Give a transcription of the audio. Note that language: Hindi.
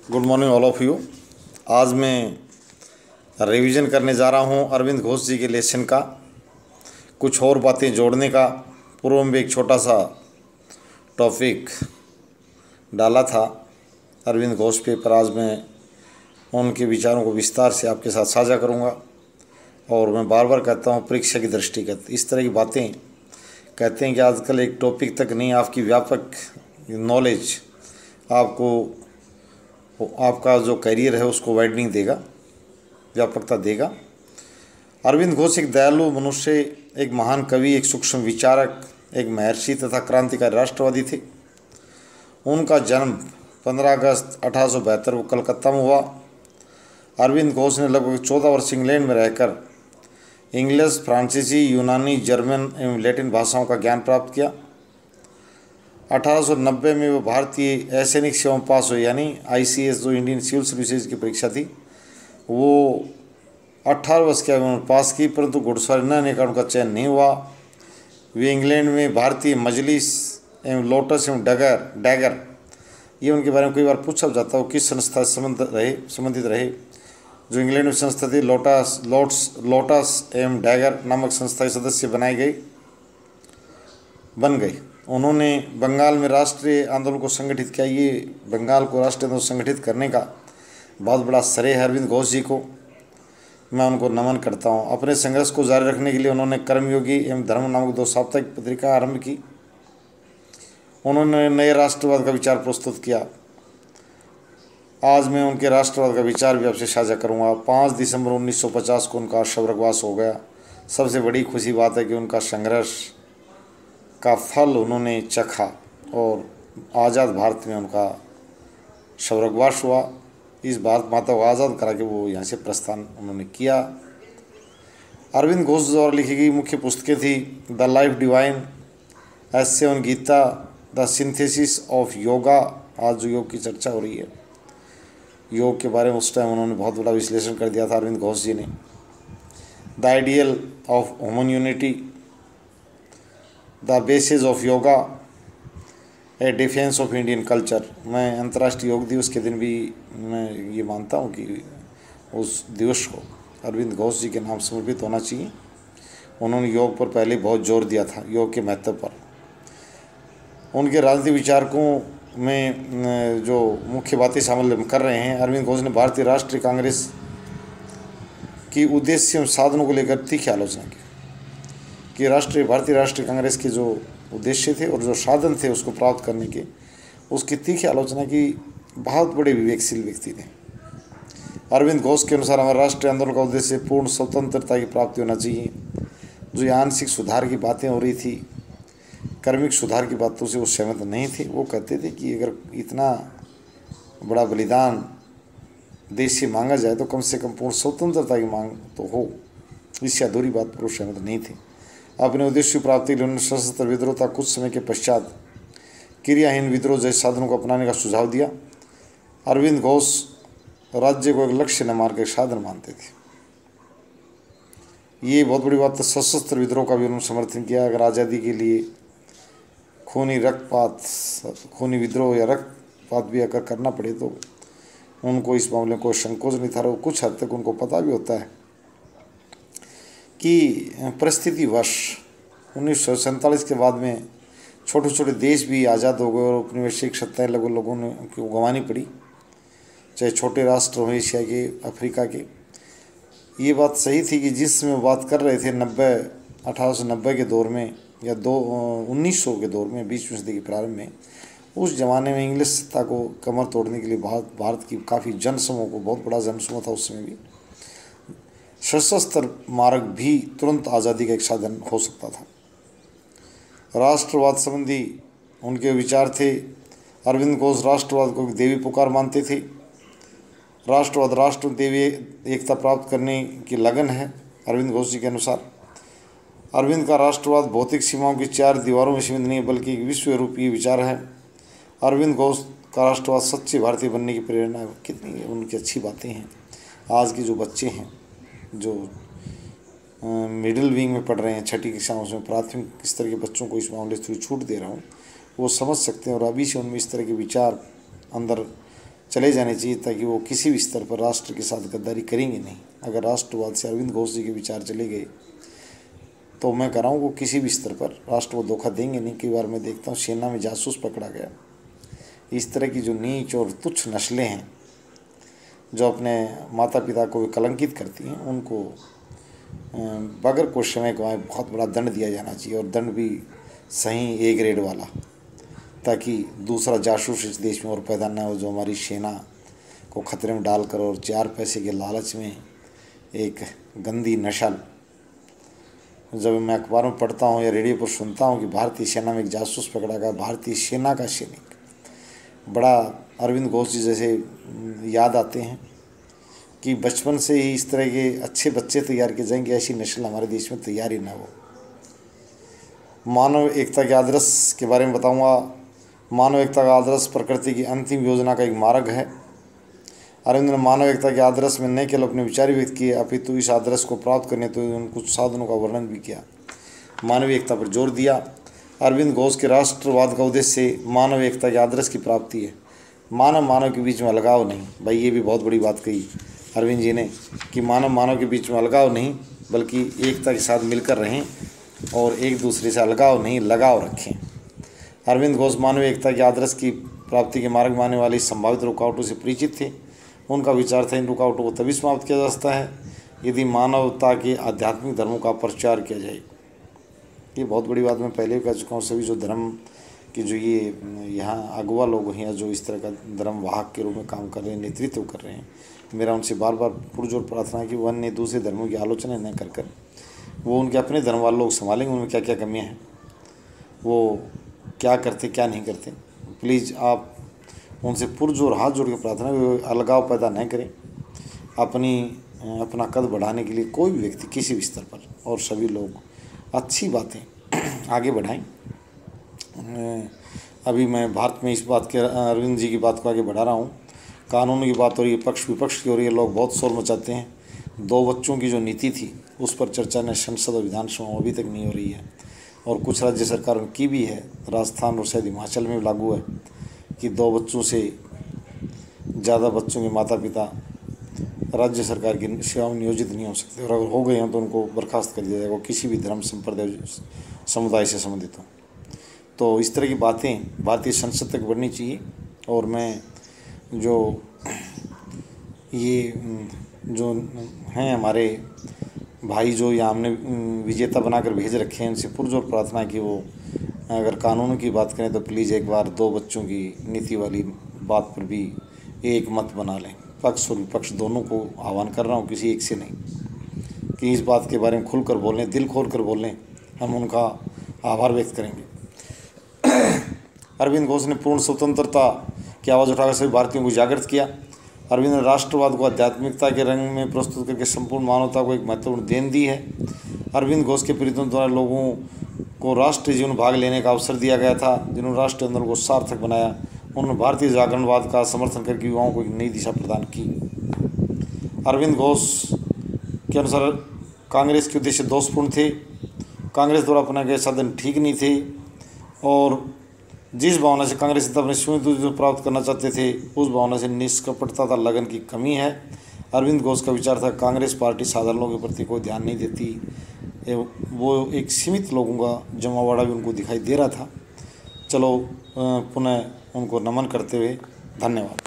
Good morning all of you. आज मैं रिवीजन करने जा रहा हूँ अरविंद घोष जी के लेसन का, कुछ और बातें जोड़ने का। पूर्व में एक छोटा सा टॉपिक डाला था अरविंद घोष पे, पर आज मैं उनके विचारों को विस्तार से आपके साथ साझा करूँगा। और मैं बार बार कहता हूँ परीक्षा की दृष्टिगत इस तरह की बातें कहते हैं कि आजकल एक टॉपिक तक नहीं, आपकी व्यापक नॉलेज आपको आपका जो करियर है उसको वाइडनिंग देगा, व्यापकता देगा। अरविंद घोष एक दयालु मनुष्य, एक महान कवि, एक सूक्ष्म विचारक, एक महर्षि तथा क्रांतिकारी राष्ट्रवादी थे। उनका जन्म 15 अगस्त 1872 को कलकत्ता में हुआ। अरविंद घोष ने लगभग 14 वर्ष इंग्लैंड में रहकर इंग्लिश, फ्रांसीसी, यूनानी, जर्मन एवं लैटिन भाषाओं का ज्ञान प्राप्त किया। 1890 में वो भारतीय असैनिक सेवा में पास हुए, यानी ICS जो इंडियन सिविल सर्विसेज की परीक्षा थी, वो 18 वर्ष की आयु में पास की, परंतु घुड़सवारी न होने का उनका चयन नहीं हुआ। वे इंग्लैंड में भारतीय मजलिस एवं लोटस एवं डैगर ये उनके बारे में कई बार पूछा जाता है, किस संस्था से संबंधित रहे। जो इंग्लैंड में संस्था थी लोटस एवं डैगर नामक संस्था के सदस्य बन गए। उन्होंने बंगाल में राष्ट्रीय आंदोलन को संगठित किया। ये बंगाल को राष्ट्रीय आंदोलन संगठित करने का बहुत बड़ा श्रेय है अरविंद घोष जी को, मैं उनको नमन करता हूँ। अपने संघर्ष को जारी रखने के लिए उन्होंने कर्मयोगी एवं धर्म नामक 2 साप्ताहिक पत्रिका आरंभ की। उन्होंने नए राष्ट्रवाद का विचार प्रस्तुत किया। आज मैं उनके राष्ट्रवाद का विचार भी आपसे साझा करूँगा। 5 दिसंबर 1950 को उनका स्वर्गवास हो गया। सबसे बड़ी खुशी बात है कि उनका संघर्ष का फल उन्होंने चखा और आज़ाद भारत में उनका स्वर्गवास हुआ। इस भारत माता को आज़ाद करा के वो यहाँ से प्रस्थान उन्होंने किया। अरविंद घोष द्वारा लिखी गई मुख्य पुस्तकें थी the life divine, essay on Gita, the synthesis of yoga. आज जो योग की चर्चा हो रही है, योग के बारे में उस टाइम उन्होंने बहुत बड़ा विश्लेषण कर दिया था अरविंद घोष जी ने। The ideal of human unity, the basis of yoga, A defence of Indian culture. मैं अंतर्राष्ट्रीय योग दिवस के दिन भी मैं ये मानता हूँ कि उस दिवस को अरविंद घोष जी के नाम समर्पित होना चाहिए। उन्होंने योग पर पहले बहुत जोर दिया था, योग के महत्व पर। उनके राजनीतिक विचारकों में जो मुख्य बातें शामिल कर रहे हैं, अरविंद घोष ने भारतीय राष्ट्रीय कांग्रेस की उद्देश्य एवं साधनों को लेकर तीखी आलोचना की कि भारतीय राष्ट्रीय कांग्रेस के जो उद्देश्य थे और जो साधन थे उसको प्राप्त करने के, उसकी तीखी आलोचना की। बहुत बड़े विवेकशील व्यक्ति थे। अरविंद घोष के अनुसार हमारे राष्ट्रीय आंदोलन का उद्देश्य पूर्ण स्वतंत्रता की प्राप्ति होना चाहिए। जो आंशिक सुधार की बातें हो रही थी, कर्मिक सुधार की बातों से वो सहमत नहीं थे। वो कहते थे कि अगर इतना बड़ा बलिदान देश से मांगा जाए तो कम से कम पूर्ण स्वतंत्रता की मांग तो हो। इससे अधूरी बात पर वो सहमत नहीं थे। अपने उद्देश्य की प्राप्ति के लिए उन्होंने सशस्त्र विद्रोह था कुछ समय के पश्चात क्रियाहीन विद्रोह जैसे साधनों को अपनाने का सुझाव दिया। अरविंद घोष राज्य को एक लक्ष्य न मार के साधन मानते थे। ये बहुत बड़ी बात है। सशस्त्र विद्रोह का भी उन्होंने समर्थन किया। अगर आज़ादी के लिए खूनी विद्रोह या रक्तपात भी अगर करना पड़े तो उनको इस मामले में कोई संकोच नहीं था। और कुछ हद तक उनको पता भी होता है कि परिस्थितिवश 1947 के बाद में छोटे छोटे देश भी आज़ाद हो गए और औपनिवेशिक सत्ताएं लोगों ने गंवानी पड़ी, चाहे छोटे राष्ट्र हो एशिया के, अफ्रीका के। ये बात सही थी कि जिसमें बात कर रहे थे 1890 के दौर में या 1900 के दौर में, 20वीं सदी के प्रारंभ में, उस ज़माने में इंग्लिश सत्ता को कमर तोड़ने के लिए भारत की काफ़ी जनसमूह को, बहुत बड़ा जनसमूह था उस समय भी, सशस्त्र मार्ग भी तुरंत आज़ादी का एक साधन हो सकता था। राष्ट्रवाद संबंधी उनके विचार थे। अरविंद घोष राष्ट्रवाद को देवी पुकार मानते थे। राष्ट्रवाद राष्ट्र देवी एकता प्राप्त करने की लगन है। अरविंद घोष जी के अनुसार अरविंद का राष्ट्रवाद भौतिक सीमाओं की 4 दीवारों में सीमित नहीं बल्कि एक विश्व रूपी विचार है। अरविंद घोष का राष्ट्रवाद सच्चे भारतीय बनने की प्रेरणा है। कितनी उनकी अच्छी बातें हैं। आज के जो बच्चे हैं, जो मिडिल विंग में पढ़ रहे हैं, 6ठी कक्षा, उसमें प्राथमिक स्तर के बच्चों को इस मामले से थोड़ी छूट दे रहा हूँ, वो समझ सकते हैं और अभी से उनमें इस तरह के विचार अंदर चले जाने चाहिए, ताकि वो किसी भी स्तर पर राष्ट्र के साथ गद्दारी करेंगे नहीं। अगर राष्ट्रवाद से अरविंद घोष जी के विचार चले गए तो मैं कह रहा हूँ वो किसी भी स्तर पर राष्ट्र को धोखा देंगे नहीं। कई बार मैं देखता हूँ सेना में जासूस पकड़ा गया। इस तरह की जो नीच और तुच्छ नस्लें हैं जो अपने माता पिता को कलंकित करती हैं, उनको बगैर कुछ समय गंवाए बहुत बड़ा दंड दिया जाना चाहिए, और दंड भी सही ए ग्रेड वाला, ताकि दूसरा जासूस इस देश में और पैदा न हो, जो हमारी सेना को खतरे में डालकर और 4 पैसे के लालच में एक गंदी नस्ल। जब मैं अखबार में पढ़ता हूँ या रेडियो पर सुनता हूँ कि भारतीय सेना में एक जासूस पकड़ा गया, भारतीय सेना का सैनिक, बड़ा अरविंद घोष जी जैसे याद आते हैं कि बचपन से ही इस तरह के अच्छे बच्चे तैयार किए जाएंगे, ऐसी नस्ल हमारे देश में तैयार ही ना हो। मानव एकता के आदर्श के बारे में बताऊंगा। मानव एकता का आदर्श प्रकृति की अंतिम योजना का एक मार्ग है। अरविंद ने मानव एकता के आदर्श में न केवल अपने विचार व्यक्त किए, अपितु इस आदर्श को प्राप्त करने तो उन कुछ साधनों का वर्णन भी किया, मानवीय एकता पर जोर दिया। अरविंद घोष के राष्ट्रवाद का उद्देश्य मानव एकता के आदर्श की प्राप्ति है। मानव के बीच में अलगाव नहीं। भाई ये भी बहुत बड़ी बात कही अरविंद जी ने कि मानव के बीच में अलगाव नहीं, बल्कि एकता के साथ मिलकर रहें और एक दूसरे से अलगाव नहीं लगाव रखें। अरविंद घोष मानव एकता के आदर्श की प्राप्ति के मार्ग में आने वाली संभावित रुकावटों से परिचित थे। उनका विचार था इन रुकावटों को तभी समाप्त किया जा सकता है यदि मानवता के आध्यात्मिक धर्मों का प्रचार किया जाए। ये बहुत बड़ी बात मैं पहले भी कह चुका हूँ। सभी जो धर्म के जो ये यहाँ अगुवा लोग हैं, जो इस तरह का धर्म वाहक के रूप में काम कर रहे हैं, नेतृत्व कर रहे हैं, मेरा उनसे बार बार पुरजोर प्रार्थना है कि वो अन्य दूसरे धर्मों की आलोचना न कर वो उनके अपने धर्म वाले लोग संभालेंगे उनमें क्या क्या कमियाँ हैं, वो क्या करते क्या नहीं करते। प्लीज़ आप उनसे पुरजोर हाथ जोड़ के प्रार्थना, अलगाव पैदा न करें। अपना कद बढ़ाने के लिए कोई भी व्यक्ति किसी भी स्तर पर और सभी लोग अच्छी बातें आगे बढ़ाएं। अभी मैं भारत में इस बात के अरविंद जी की बात को आगे बढ़ा रहा हूँ। कानून की बात हो रही है, पक्ष विपक्ष की हो रही है, लोग बहुत शोर मचाते हैं। 2 बच्चों की जो नीति थी उस पर चर्चा न संसद और विधानसभा में अभी तक नहीं हो रही है, और कुछ राज्य सरकारों की भी है, राजस्थान और शायद हिमाचल में लागू है कि 2 बच्चों से ज़्यादा बच्चों के माता पिता राज्य सरकार की सेवा में नियोजित नहीं हो सकते, और अगर हो गए हैं तो उनको बर्खास्त कर दिया जाएगा, किसी भी धर्म संप्रदाय समुदाय से संबंधित हो। तो इस तरह की बातें भारतीय संसद तक बढ़नी चाहिए। और मैं जो हैं हमारे भाई जो यहाँ हमने विजेता बनाकर भेज रखे हैं, उनसे पुरजोर प्रार्थना है कि वो अगर कानून की बात करें तो प्लीज़ एक बार 2 बच्चों की नीति वाली बात पर भी एक मत बना लें। पक्ष और विपक्ष दोनों को आह्वान कर रहा हूँ, किसी एक से नहीं, कि इस बात के बारे में खुलकर बोलें, दिल खोल कर बोलें, हम उनका आभार व्यक्त करेंगे। अरविंद घोष ने पूर्ण स्वतंत्रता की आवाज़ उठाकर सभी भारतीयों को जागृत किया। अरविंद ने राष्ट्रवाद को आध्यात्मिकता के रंग में प्रस्तुत करके संपूर्ण मानवता को एक महत्वपूर्ण देन दी है। अरविंद घोष के प्रीतम द्वारा लोगों को राष्ट्रीय जीवन भाग लेने का अवसर दिया गया था, जिन्होंने राष्ट्रीय आंदोलन को सार्थक बनाया। उन्होंने भारतीय जागरणवाद का समर्थन करके युवाओं को एक नई दिशा प्रदान की। अरविंद घोष के अनुसार कांग्रेस के उद्देश्य दोषपूर्ण थे, कांग्रेस द्वारा अपनाए गए साधन ठीक नहीं थे, और जिस भावना से कांग्रेस नेता अपने स्वयं प्राप्त करना चाहते थे उस भावना से निष्कपटता तथा लगन की कमी है। अरविंद घोष का विचार था कांग्रेस पार्टी साधारण लोगों के प्रति कोई ध्यान नहीं देती, वो एक सीमित लोगों का जमावड़ा भी उनको दिखाई दे रहा था। चलो पुनः उनको नमन करते हुए धन्यवाद।